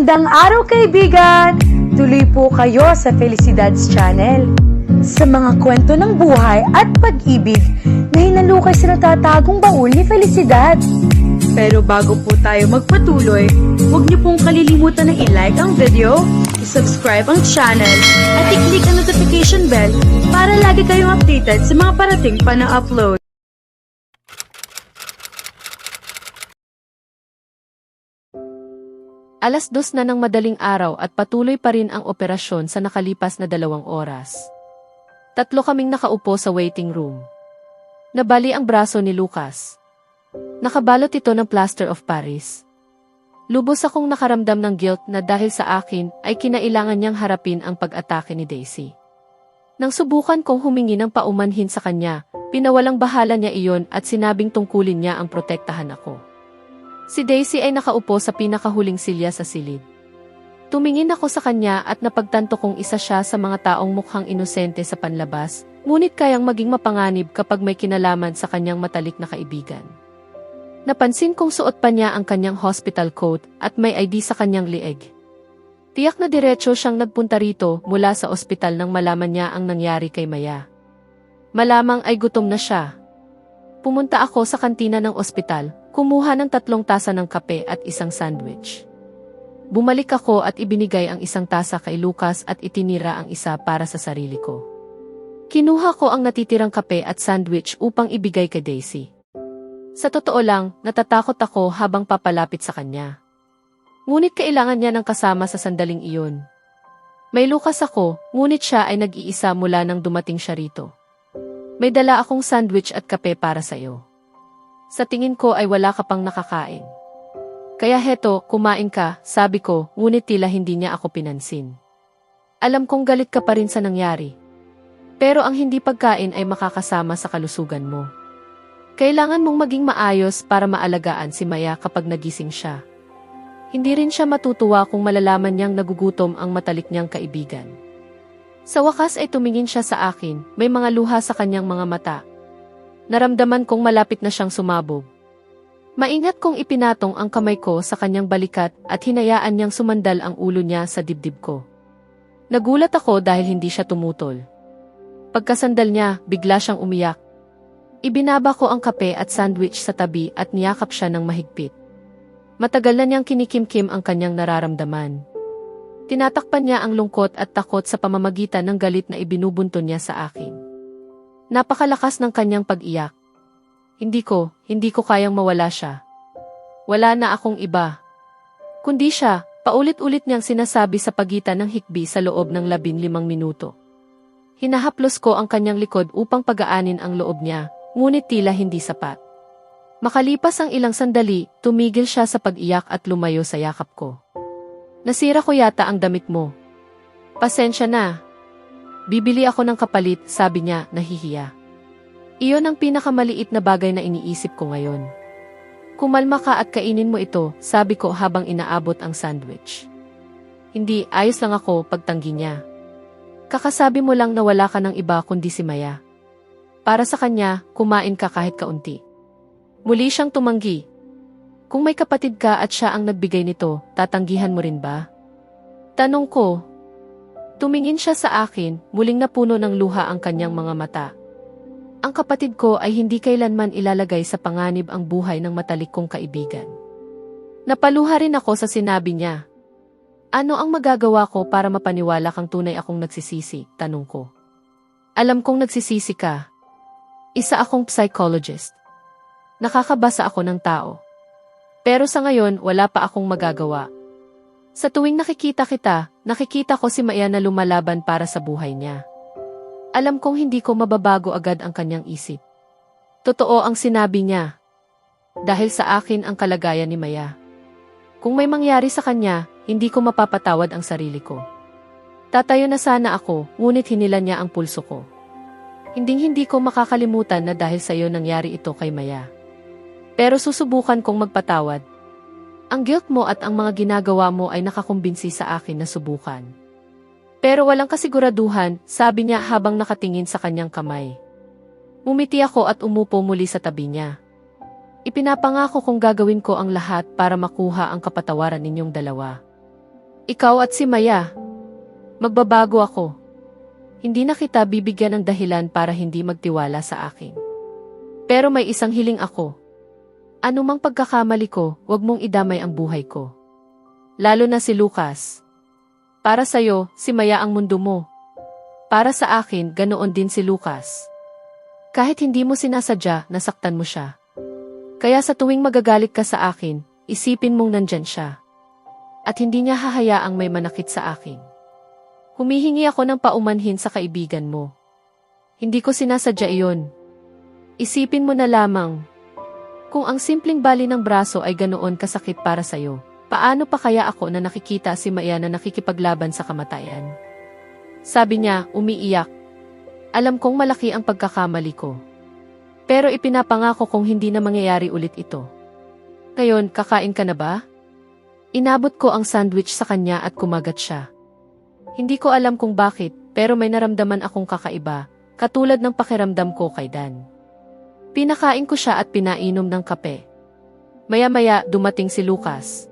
Magandang araw kaibigan! Tuloy po kayo sa Felicidad's Channel. Sa mga kwento ng buhay at pag-ibig na hinalukay sa natatagong baul ni Felicidad. Pero bago po tayo magpatuloy, huwag niyo pong kalilimutan na i-like ang video, i-subscribe ang channel, at i-click ang notification bell para lagi kayong updated sa mga parating pa na upload. Alas 2 na ng madaling araw at patuloy pa rin ang operasyon sa nakalipas na 2 oras. 3 kaming nakaupo sa waiting room. Nabali ang braso ni Lucas. Nakabalot ito ng plaster of Paris. Lubos akong nakaramdam ng guilt na dahil sa akin ay kinailangan niyang harapin ang pag-atake ni Daisy. Nang subukan kong humingi ng paumanhin sa kanya, pinawalang bahala niya iyon at sinabing tungkulin niya ang protektahan ako. Si Daisy ay nakaupo sa pinakahuling silya sa silid. Tumingin ako sa kanya at napagtanto kong isa siya sa mga taong mukhang inosente sa panlabas, ngunit kayang maging mapanganib kapag may kinalaman sa kanyang matalik na kaibigan. Napansin kong suot pa niya ang kanyang hospital coat at may ID sa kanyang lieg. Tiyak na diretso siyang nagpunta rito mula sa ospital nang malaman niya ang nangyari kay Maya. Malamang ay gutom na siya. Pumunta ako sa kantina ng ospital, kumuha ng 3 tasa ng kape at isang sandwich. Bumalik ako at ibinigay ang isang tasa kay Lucas at itinira ang isa para sa sarili ko. Kinuha ko ang natitirang kape at sandwich upang ibigay kay Daisy. Sa totoo lang, natatakot ako habang papalapit sa kanya. Ngunit kailangan niya ng kasama sa sandaling iyon. May Lucas ako, ngunit siya ay nag-iisa mula nang dumating siya rito. May dala akong sandwich at kape para sa iyo. Sa tingin ko ay wala ka pang nakakain. Kaya heto, kumain ka, sabi ko, ngunit tila hindi niya ako pinansin. Alam kong galit ka pa rin sa nangyari. Pero ang hindi pagkain ay makakasama sa kalusugan mo. Kailangan mong maging maayos para maalagaan si Maya kapag nagising siya. Hindi rin siya matutuwa kung malalaman niyang nagugutom ang matalik niyang kaibigan. Sa wakas ay tumingin siya sa akin, may mga luha sa kanyang mga mata. Naramdaman kong malapit na siyang sumabog. Maingat kong ipinatong ang kamay ko sa kanyang balikat at hinayaan niyang sumandal ang ulo niya sa dibdib ko. Nagulat ako dahil hindi siya tumutol. Pagkasandal niya, bigla siyang umiyak. Ibinaba ko ang kape at sandwich sa tabi at niyakap siya ng mahigpit. Matagal na niyang kinikimkim ang kanyang nararamdaman. Tinatakpan niya ang lungkot at takot sa pamamagitan ng galit na ibinubunto niya sa akin. Napakalakas ng kanyang pag-iyak. Hindi ko kayang mawala siya. Wala na akong iba. Kundi siya, paulit-ulit niyang sinasabi sa pagitan ng hikbi sa loob ng 15 minuto. Hinahaplos ko ang kanyang likod upang pagaanin ang loob niya, ngunit tila hindi sapat. Makalipas ang ilang sandali, tumigil siya sa pag-iyak at lumayo sa yakap ko. Nasira ko yata ang damit mo. Pasensya na. Bibili ako ng kapalit, sabi niya, nahihiya. Iyon ang pinakamaliit na bagay na iniisip ko ngayon. Kumalma ka at kainin mo ito, sabi ko habang inaabot ang sandwich. Hindi, ayos lang ako, pagtanggi niya. Kakasabi mo lang na wala ka ng iba kundi si Maya. Para sa kanya, kumain ka kahit kaunti. Muli siyang tumanggi. Kung may kapatid ka at siya ang nagbigay nito, tatanggihan mo rin ba? Tanong ko. Tumingin siya sa akin, muling napuno ng luha ang kanyang mga mata. Ang kapatid ko ay hindi kailanman ilalagay sa panganib ang buhay ng matalik kong kaibigan. Napaluha rin ako sa sinabi niya. Ano ang magagawa ko para mapaniwala kang tunay akong nagsisisi? Tanong ko. Alam kong nagsisisi ka. Isa akong psychologist. Nakakabasa ako ng tao. Pero sa ngayon, wala pa akong magagawa. Sa tuwing nakikita kita, nakikita ko si Maya na lumalaban para sa buhay niya. Alam kong hindi ko mababago agad ang kanyang isip. Totoo ang sinabi niya. Dahil sa akin ang kalagayan ni Maya. Kung may mangyari sa kanya, hindi ko mapapatawad ang sarili ko. Tatayo na sana ako, ngunit hinilan niya ang pulso ko. Hindi ko makakalimutan na dahil sa iyo nangyari ito kay Maya. Pero susubukan kong magpatawad. Ang guilt mo at ang mga ginagawa mo ay nakakumbinsi sa akin na subukan. Pero walang kasiguraduhan, sabi niya habang nakatingin sa kanyang kamay. Umiti ako at umupo muli sa tabi niya. Ipinapangako kong gagawin ko ang lahat para makuha ang kapatawaran ninyong dalawa. Ikaw at si Maya. Magbabago ako. Hindi na kita bibigyan ng dahilan para hindi magtiwala sa akin. Pero may isang hiling ako. Anumang pagkakamali ko, wag mong idamay ang buhay ko. Lalo na si Lucas. Para sa'yo, si Maya ang mundo mo. Para sa akin, ganoon din si Lucas. Kahit hindi mo sinasadya, nasaktan mo siya. Kaya sa tuwing magagalit ka sa akin, isipin mong nandyan siya. At hindi niya hahayaang may manakit sa akin. Humihingi ako ng paumanhin sa kaibigan mo. Hindi ko sinasadya iyon. Isipin mo na lamang. Kung ang simpleng bali ng braso ay ganoon kasakit para sa'yo, paano pa kaya ako na nakikita si Maya na nakikipaglaban sa kamatayan? Sabi niya, umiiyak. Alam kong malaki ang pagkakamali ko. Pero ipinapangako kong hindi na mangyayari ulit ito. Ngayon, kakain ka na ba? Inabot ko ang sandwich sa kanya at kumagat siya. Hindi ko alam kung bakit, pero may naramdaman akong kakaiba, katulad ng pakiramdam ko kay Dan. Pinakain ko siya at pinainom ng kape. Maya-maya, dumating si Lucas.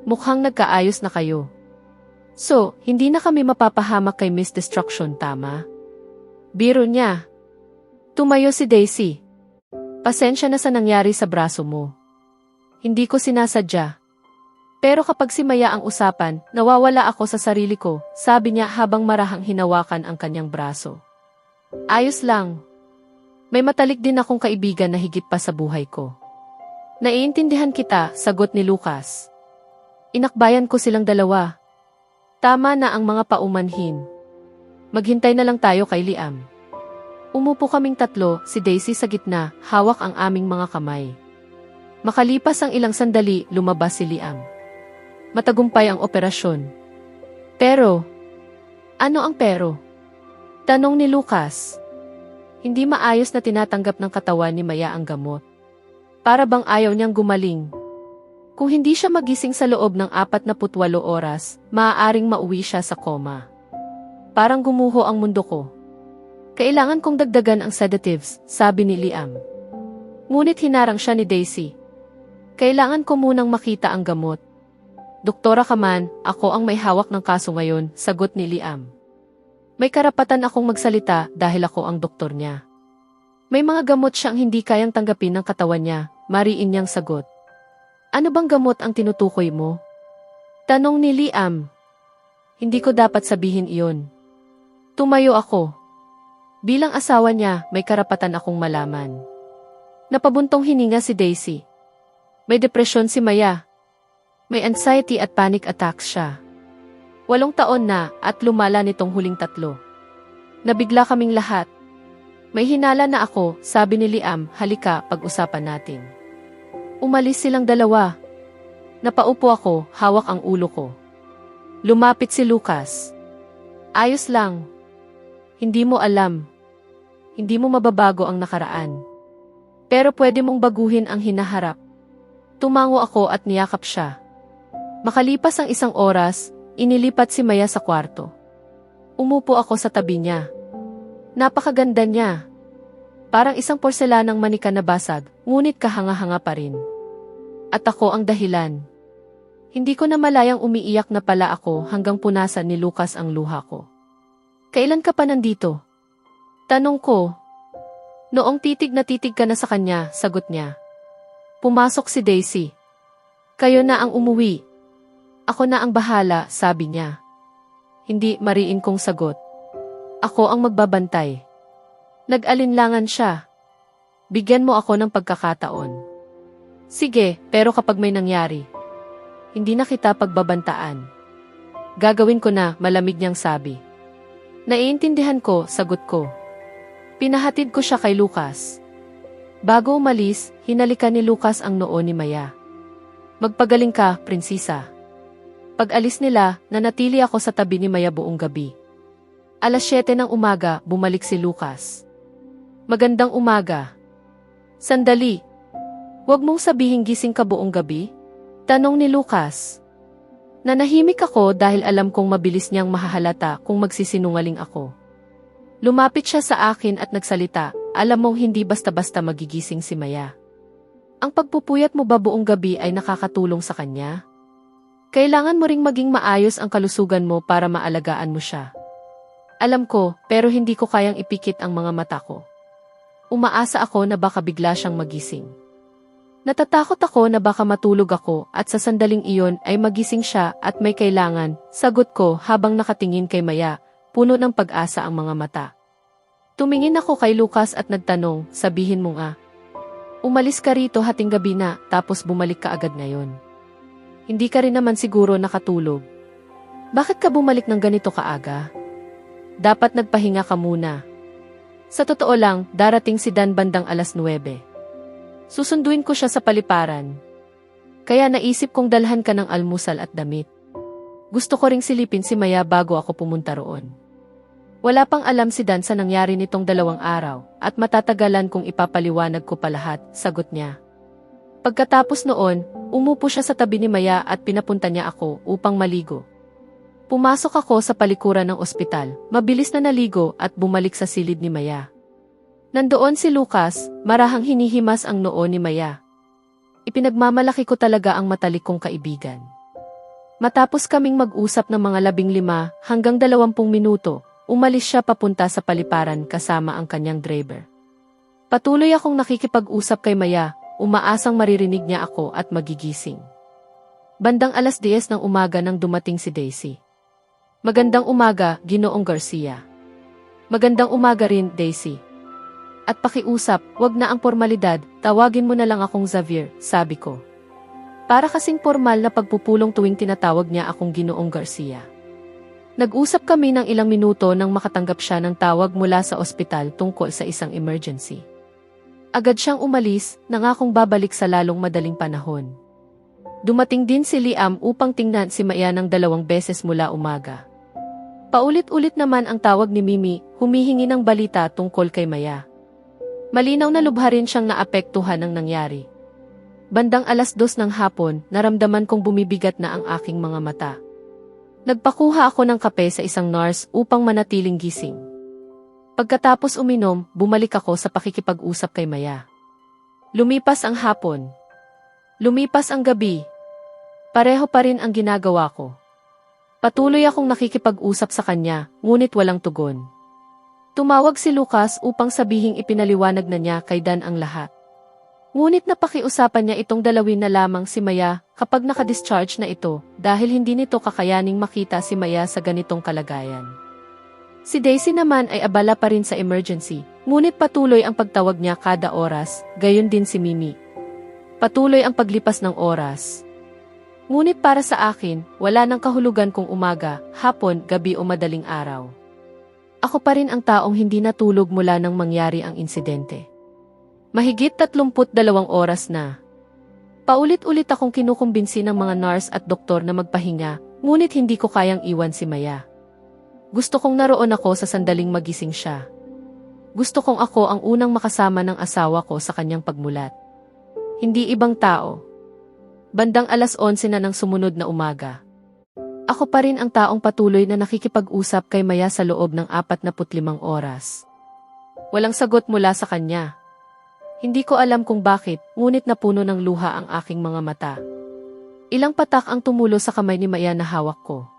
Mukhang nagkaayos na kayo. So, hindi na kami mapapahamak kay Miss Destruction, tama? Biro niya. Tumayo si Daisy. Pasensya na sa nangyari sa braso mo. Hindi ko sinasadya. Pero kapag si Maya ang usapan, nawawala ako sa sarili ko, sabi niya habang marahang hinawakan ang kanyang braso. Ayos lang. May matalik din akong kaibigan na higit pa sa buhay ko. Naiintindihan kita, sagot ni Lucas. Inakbayan ko silang dalawa. Tama na ang mga paumanhin. Maghintay na lang tayo kay Liam. Umupo kaming tatlo, si Daisy sa gitna, hawak ang aming mga kamay. Makalipas ang ilang sandali, lumabas si Liam. Matagumpay ang operasyon. Pero, ano ang pero? Tanong ni Lucas. Hindi maayos na tinatanggap ng katawan ni Maya ang gamot. Para bang ayaw niyang gumaling. Kung hindi siya magising sa loob ng 48 oras, maaaring mauwi siya sa coma. Parang gumuho ang mundo ko. Kailangan kong dagdagan ang sedatives, sabi ni Liam. Ngunit hinarang siya ni Daisy. Kailangan ko munang makita ang gamot. Doktora ka man, ako ang may hawak ng kaso ngayon, sagot ni Liam. May karapatan akong magsalita dahil ako ang doktor niya. May mga gamot siyang hindi kayang tanggapin ng katawan niya, mariin niyang sagot. Ano bang gamot ang tinutukoy mo? Tanong ni Liam. Hindi ko dapat sabihin iyon. Tumayo ako. Bilang asawa niya, may karapatan akong malaman. Napabuntong hininga si Daisy. May depresyon si Maya. May anxiety at panic attacks siya. 8 taon na at lumala nitong huling 3. Nabigla kaming lahat. May hinala na ako, sabi ni Liam, halika, pag-usapan natin. Umalis silang dalawa. Napaupo ako, hawak ang ulo ko. Lumapit si Lucas. Ayos lang. Hindi mo alam. Hindi mo mababago ang nakaraan. Pero pwede mong baguhin ang hinaharap. Tumango ako at niyakap siya. Makalipas ang 1 oras, inilipat si Maya sa kwarto. Umupo ako sa tabi niya. Napakaganda niya. Parang isang porselanang manika na basag, ngunit kahanga-hanga pa rin. At ako ang dahilan. Hindi ko na malayang umiiyak na pala ako hanggang punasan ni Lucas ang luha ko. Kailan ka pa nandito? Tanong ko. Noong titig na titig ka na sa kanya, sagot niya. Pumasok si Daisy. Kayo na ang umuwi. Ako na ang bahala, sabi niya. Hindi, mariin kong sagot. Ako ang magbabantay. Nag-alinlangan siya. Bigyan mo ako ng pagkakataon. Sige, pero kapag may nangyari, hindi na kita pagbabantaan. Gagawin ko na, malamig niyang sabi. Naiintindihan ko, sagot ko. Pinahatid ko siya kay Lucas. Bago umalis, hinalikan ni Lucas ang noo ni Maya. Magpagaling ka, prinsesa. Pag-alis nila, nanatili ako sa tabi ni Maya buong gabi. 7:00 ng umaga, bumalik si Lucas. Magandang umaga. Sandali. Huwag mong sabihin gising ka buong gabi? Tanong ni Lucas. Nanahimik ako dahil alam kong mabilis niyang mahahalata kung magsisinungaling ako. Lumapit siya sa akin at nagsalita, alam mong hindi basta-basta magigising si Maya. Ang pagpupuyat mo ba buong gabi ay nakakatulong sa kanya? Kailangan mo ring maging maayos ang kalusugan mo para maalagaan mo siya. Alam ko, pero hindi ko kayang ipikit ang mga mata ko. Umaasa ako na baka bigla siyang magising. Natatakot ako na baka matulog ako at sa sandaling iyon ay magising siya at may kailangan, sagot ko habang nakatingin kay Maya, puno ng pag-asa ang mga mata. Tumingin ako kay Lucas at nagtanong, sabihin mo nga. Umalis ka rito hating gabi na tapos bumalik ka agad ngayon. Hindi ka rin naman siguro nakatulog. Bakit ka bumalik ng ganito kaaga? Dapat nagpahinga ka muna. Sa totoo lang, darating si Dan bandang alas 9. Susunduin ko siya sa paliparan. Kaya naisip kong dalhan ka ng almusal at damit. Gusto ko ring silipin si Maya bago ako pumunta roon. Wala pang alam si Dan sa nangyari nitong 2 araw at matatagalan kung ipapaliwanag ko pa lahat, sagot niya. Pagkatapos noon, umupo siya sa tabi ni Maya at pinapunta niya ako upang maligo. Pumasok ako sa palikuran ng ospital, mabilis na naligo at bumalik sa silid ni Maya. Nandoon si Lucas, marahang hinihimas ang noo ni Maya. Ipinagmamalaki ko talaga ang matalik kong kaibigan. Matapos kaming mag-usap ng mga 15 hanggang 20 minuto, umalis siya papunta sa paliparan kasama ang kanyang driver. Patuloy akong nakikipag-usap kay Maya, umaasang maririnig niya ako at magigising. Bandang alas 10 ng umaga nang dumating si Daisy. Magandang umaga, Ginoong Garcia. Magandang umaga rin, Daisy. At pakiusap, wag na ang formalidad, tawagin mo na lang akong Xavier, sabi ko. Para kasing formal na pagpupulong tuwing tinatawag niya akong Ginoong Garcia. Nag-usap kami ng ilang minuto nang makatanggap siya ng tawag mula sa ospital tungkol sa isang emergency. Agad siyang umalis, nangakong babalik sa lalong madaling panahon. Dumating din si Liam upang tingnan si Maya ng 2 beses mula umaga. Paulit-ulit naman ang tawag ni Mimi, humihingi ng balita tungkol kay Maya. Malinaw na lubha rin siyang naapektuhan ng nangyari. Bandang alas 2 ng hapon, naramdaman kong bumibigat na ang aking mga mata. Nagpakuha ako ng kape sa isang nurse upang manatiling gising. Pagkatapos uminom, bumalik ako sa pakikipag-usap kay Maya. Lumipas ang hapon. Lumipas ang gabi. Pareho pa rin ang ginagawa ko. Patuloy akong nakikipag-usap sa kanya, ngunit walang tugon. Tumawag si Lucas upang sabihing ipinaliwanag na niya kay Dan ang lahat. Ngunit napakiusapan niya itong dalawin na lamang si Maya kapag nakadischarge na ito dahil hindi nito kakayaning makita si Maya sa ganitong kalagayan. Si Daisy naman ay abala pa rin sa emergency, ngunit patuloy ang pagtawag niya kada oras, gayon din si Mimi. Patuloy ang paglipas ng oras. Ngunit para sa akin, wala nang kahulugan kung umaga, hapon, gabi o madaling araw. Ako pa rin ang taong hindi natulog mula nang mangyari ang insidente. Mahigit 32 oras na. Paulit-ulit akong kinukumbinsi ng mga nurse at doktor na magpahinga, ngunit hindi ko kayang iwan si Maya. Gusto kong naroon ako sa sandaling magising siya. Gusto kong ako ang unang makasama ng asawa ko sa kanyang pagmulat. Hindi ibang tao. Bandang alas 11 na ng sumunod na umaga. Ako pa rin ang taong patuloy na nakikipag-usap kay Maya sa loob ng 45 oras. Walang sagot mula sa kanya. Hindi ko alam kung bakit, ngunit napuno ng luha ang aking mga mata. Ilang patak ang tumulo sa kamay ni Maya na hawak ko.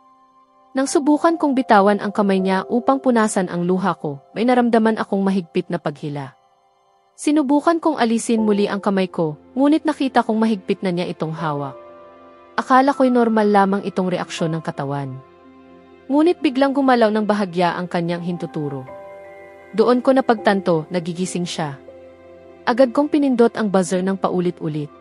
Nang subukan kong bitawan ang kamay niya upang punasan ang luha ko, may naramdaman akong mahigpit na paghila. Sinubukan kong alisin muli ang kamay ko, ngunit nakita kong mahigpit na niya itong hawak. Akala ko'y normal lamang itong reaksyon ng katawan. Ngunit biglang gumalaw ng bahagya ang kanyang hintuturo. Doon ko napagtanto, nagigising siya. Agad kong pinindot ang buzzer ng paulit-ulit.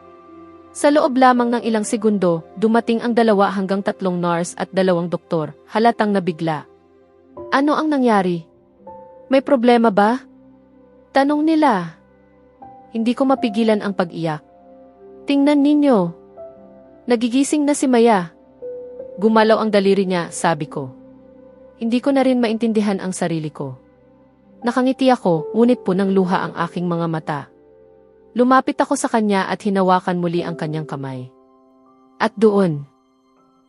Sa loob lamang ng ilang segundo, dumating ang 2 hanggang 3 nurse at 2 doktor, halatang nabigla. Ano ang nangyari? May problema ba? Tanong nila. Hindi ko mapigilan ang pag-iyak. Tingnan ninyo. Nagigising na si Maya. Gumalaw ang daliri niya, sabi ko. Hindi ko na rin maintindihan ang sarili ko. Nakangiti ako, ngunit punang luha ang aking mga mata. Lumapit ako sa kanya at hinawakan muli ang kanyang kamay. At doon,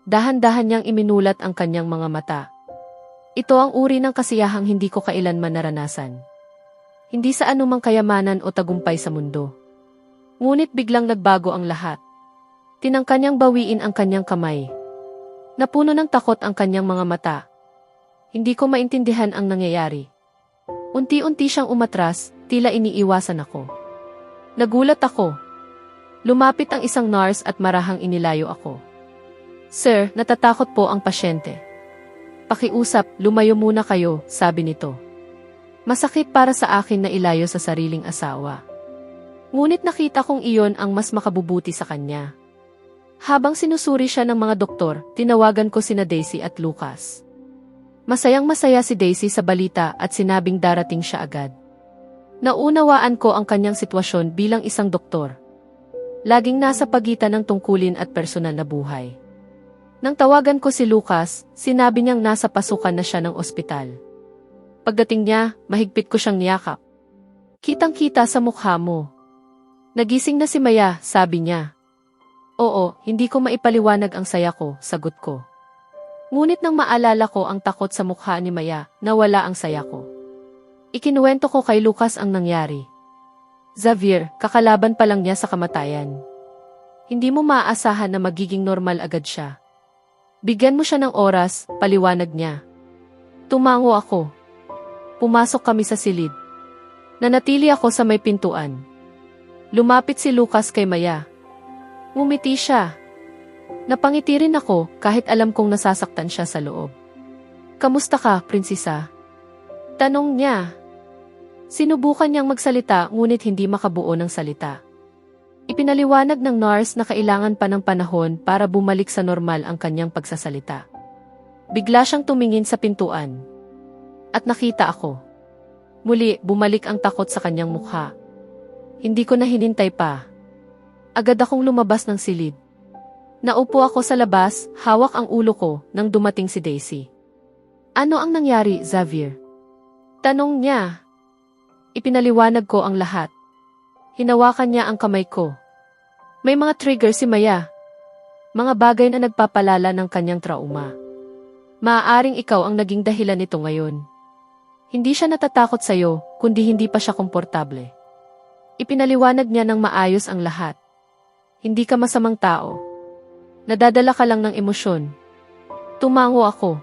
dahan-dahan niyang iminulat ang kanyang mga mata. Ito ang uri ng kasiyahang hindi ko kailanman naranasan. Hindi sa anumang kayamanan o tagumpay sa mundo. Ngunit biglang nagbago ang lahat. Tinangka niyang bawiin ang kanyang kamay. Napuno ng takot ang kanyang mga mata. Hindi ko maintindihan ang nangyayari. Unti-unti siyang umatras, tila iniiwasan ako. Nagulat ako. Lumapit ang isang nurse at marahang inilayo ako. Sir, natatakot po ang pasyente. Pakiusap, lumayo muna kayo, sabi nito. Masakit para sa akin na ilayo sa sariling asawa. Ngunit nakita kong iyon ang mas makabubuti sa kanya. Habang sinusuri siya ng mga doktor, tinawagan ko sina Daisy at Lucas. Masayang-masaya si Daisy sa balita at sinabing darating siya agad. Naunawaan ko ang kanyang sitwasyon bilang isang doktor. Laging nasa pagitan ng tungkulin at personal na buhay. Nang tawagan ko si Lucas, sinabi niyang nasa pasukan na siya ng ospital. Pagdating niya, mahigpit ko siyang niyakap. Kitang-kita sa mukha mo. Nagising na si Maya, sabi niya. Oo, hindi ko maipaliwanag ang saya ko, sagot ko. Ngunit nang maalala ko ang takot sa mukha ni Maya, nawala ang saya ko. Ikinuwento ko kay Lucas ang nangyari. Xavier, kakalaban pa lang niya sa kamatayan. Hindi mo maaasahan na magiging normal agad siya. Bigyan mo siya ng oras, paliwanag niya. Tumango ako. Pumasok kami sa silid. Nanatili ako sa may pintuan. Lumapit si Lucas kay Maya. Ngumiti siya. Napangiti rin ako kahit alam kong nasasaktan siya sa loob. Kamusta ka, prinsesa? Tanong niya. Sinubukan niyang magsalita ngunit hindi makabuo ng salita. Ipinaliwanag ng nurse na kailangan pa ng panahon para bumalik sa normal ang kanyang pagsasalita. Bigla siyang tumingin sa pintuan. At nakita ako. Muli, bumalik ang takot sa kanyang mukha. Hindi ko na hinintay pa. Agad akong lumabas ng silid. Naupo ako sa labas, hawak ang ulo ko nang dumating si Daisy. Ano ang nangyari, Xavier? Tanong niya. Ipinaliwanag ko ang lahat. Hinawakan niya ang kamay ko. May mga trigger si Maya. Mga bagay na nagpapalala ng kanyang trauma. Maaaring ikaw ang naging dahilan nito ngayon. Hindi siya natatakot sa'yo, kundi hindi pa siya komportable. Ipinaliwanag niya ng maayos ang lahat. Hindi ka masamang tao. Nadadala ka lang ng emosyon. Tumango ako.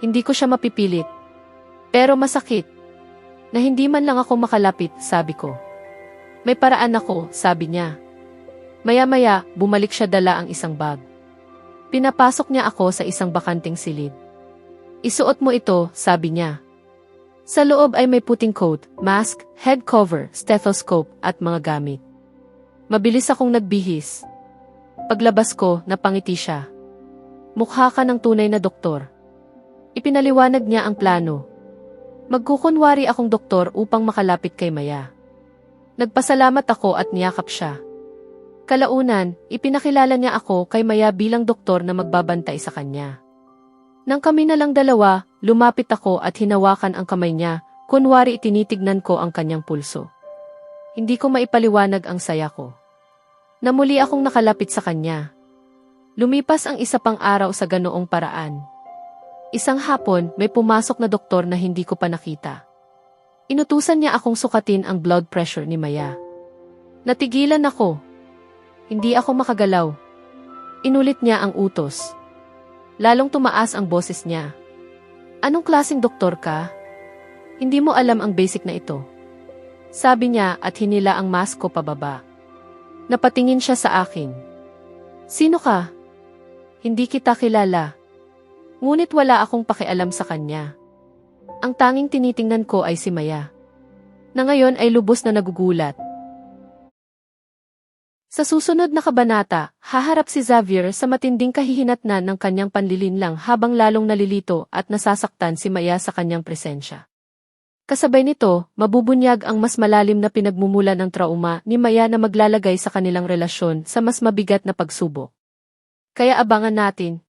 Hindi ko siya mapipilit. Pero masakit. Na hindi man lang ako makalapit, sabi ko. May paraan ako, sabi niya. Maya-maya, bumalik siya dala ang isang bag. Pinapasok niya ako sa isang bakanting silid. Isuot mo ito, sabi niya. Sa loob ay may puting coat, mask, head cover, stethoscope, at mga gamit. Mabilis akong nagbihis. Paglabas ko, napangiti siya. Mukha ka ng tunay na doktor. Ipinaliwanag niya ang plano. Magkukunwari akong doktor upang makalapit kay Maya. Nagpasalamat ako at niyakap siya. Kalaunan, ipinakilala niya ako kay Maya bilang doktor na magbabantay sa kanya. Nang kami na lang dalawa, lumapit ako at hinawakan ang kamay niya, kunwari tinitignan ko ang kanyang pulso. Hindi ko maipaliwanag ang saya ko. Namuli akong nakalapit sa kanya. Lumipas ang isa pang araw sa ganoong paraan. Isang hapon, may pumasok na doktor na hindi ko pa nakita. Inutusan niya akong sukatin ang blood pressure ni Maya. Natigilan ako. Hindi ako makagalaw. Inulit niya ang utos. Lalong tumaas ang boses niya. Anong klaseng doktor ka? Hindi mo alam ang basic na ito. Sabi niya at hinila ang mask ko pababa. Napatingin siya sa akin. Sino ka? Hindi kita kilala. Ngunit wala akong pakialam sa kanya. Ang tanging tinitingnan ko ay si Maya. Na ngayon ay lubos na nagugulat. Sa susunod na kabanata, haharap si Xavier sa matinding kahihinatnan ng kanyang panlilinlang habang lalong nalilito at nasasaktan si Maya sa kanyang presensya. Kasabay nito, mabubunyag ang mas malalim na pinagmumula ng trauma ni Maya na maglalagay sa kanilang relasyon sa mas mabigat na pagsubok. Kaya abangan natin,